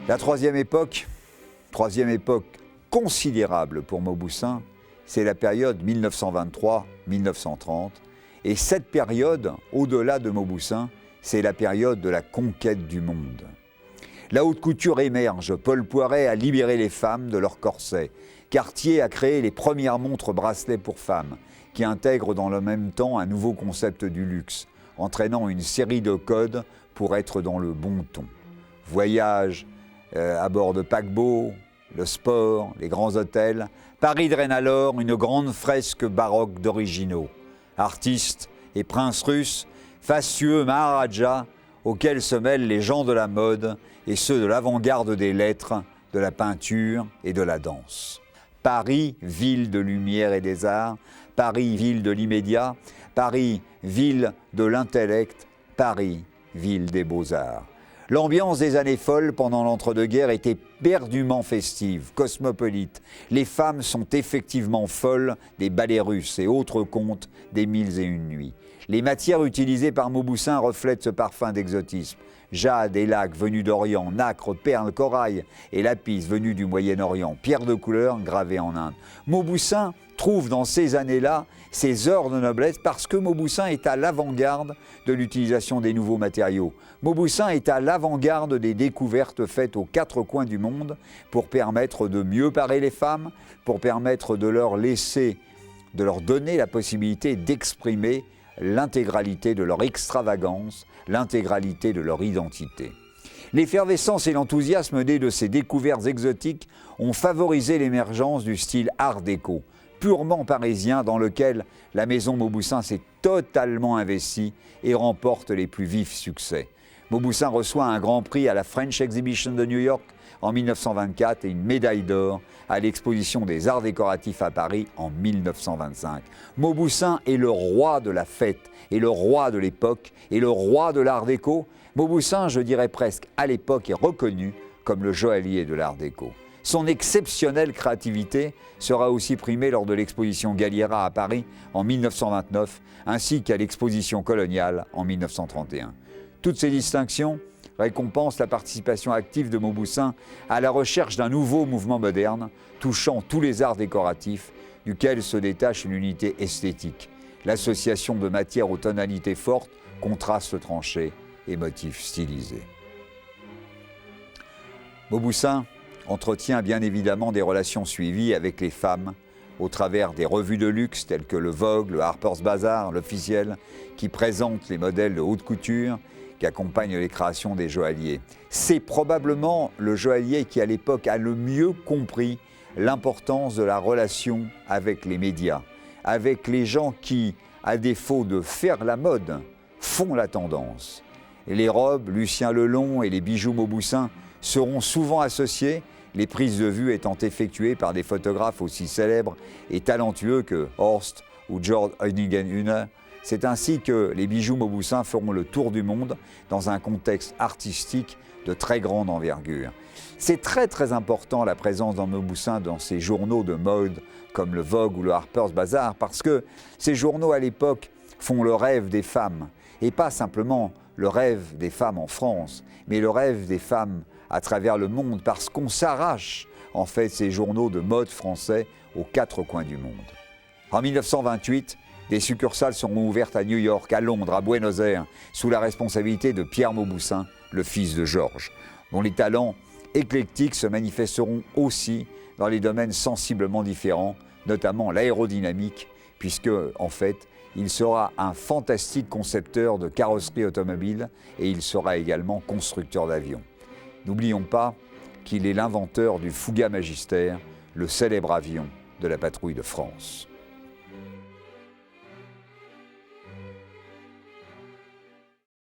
La troisième époque considérable pour Mauboussin, c'est la période 1923-1930. Et cette période, au-delà de Mauboussin, c'est la période de la conquête du monde. La haute couture émerge, Paul Poiret a libéré les femmes de leurs corsets. Cartier a créé les premières montres bracelets pour femmes, qui intègrent dans le même temps un nouveau concept du luxe, entraînant une série de codes pour être dans le bon ton. Voyage à bord de paquebots, le sport, les grands hôtels. Paris draine alors une grande fresque baroque d'originaux. Artistes et princes russes, fastueux maharajas, auxquels se mêlent les gens de la mode et ceux de l'avant-garde des lettres, de la peinture et de la danse. Paris, ville de lumière et des arts, Paris, ville de l'immédiat, Paris, ville de l'intellect, Paris, ville des beaux-arts. L'ambiance des années folles pendant l'entre-deux-guerres était perdument festive, cosmopolite. Les femmes sont effectivement folles des ballets russes et autres contes des Mille et une nuits. Les matières utilisées par Mauboussin reflètent ce parfum d'exotisme. Jade et lac venus d'Orient, nacre, perles, corail et lapis venus du Moyen-Orient, pierres de couleur gravées en Inde. Mauboussin trouve dans ces années-là ses heures de noblesse parce que Mauboussin est à l'avant-garde de l'utilisation des nouveaux matériaux. Mauboussin est à l'avant-garde des découvertes faites aux quatre coins du monde pour permettre de mieux parer les femmes, pour permettre de leur donner la possibilité d'exprimer l'intégralité de leur extravagance, l'intégralité de leur identité. L'effervescence et l'enthousiasme nés de ces découvertes exotiques ont favorisé l'émergence du style art déco, purement parisien dans lequel la maison Mauboussin s'est totalement investie et remporte les plus vifs succès. Mauboussin reçoit un grand prix à la French Exhibition de New York en 1924 et une médaille d'or à l'exposition des arts décoratifs à Paris en 1925. Mauboussin est le roi de la fête et le roi de l'époque et le roi de l'art déco. Mauboussin, je dirais presque à l'époque, est reconnu comme le joaillier de l'art déco. Son exceptionnelle créativité sera aussi primée lors de l'exposition Galliera à Paris en 1929, ainsi qu'à l'exposition coloniale en 1931. Toutes ces distinctions récompensent la participation active de Mauboussin à la recherche d'un nouveau mouvement moderne, touchant tous les arts décoratifs, duquel se détache une unité esthétique, l'association de matières aux tonalités fortes, contrastes tranchés et motifs stylisés. Mauboussin entretient bien évidemment des relations suivies avec les femmes au travers des revues de luxe telles que le Vogue, le Harper's Bazaar, l'Officiel, qui présentent les modèles de haute couture qui accompagnent les créations des joailliers. C'est probablement le joaillier qui à l'époque a le mieux compris l'importance de la relation avec les médias, avec les gens qui, à défaut de faire la mode, font la tendance. Et les robes, Lucien Lelong et les bijoux Mauboussin seront souvent associés, les prises de vue étant effectuées par des photographes aussi célèbres et talentueux que Horst ou Georg Eugen-Hühner. C'est ainsi que les bijoux Mauboussin feront le tour du monde dans un contexte artistique de très grande envergure. C'est très important la présence dans Mauboussin dans ces journaux de mode comme le Vogue ou le Harper's Bazaar parce que ces journaux à l'époque font le rêve des femmes et pas simplement le rêve des femmes en France, mais le rêve des femmes à travers le monde parce qu'on s'arrache en fait ces journaux de mode français aux quatre coins du monde. En 1928, des succursales seront ouvertes à New York, à Londres, à Buenos Aires, sous la responsabilité de Pierre Mauboussin, le fils de Georges, dont les talents éclectiques se manifesteront aussi dans les domaines sensiblement différents, notamment l'aérodynamique, puisque, en fait, il sera un fantastique concepteur de carrosserie automobile et il sera également constructeur d'avions. N'oublions pas qu'il est l'inventeur du Fouga Magister, le célèbre avion de la patrouille de France.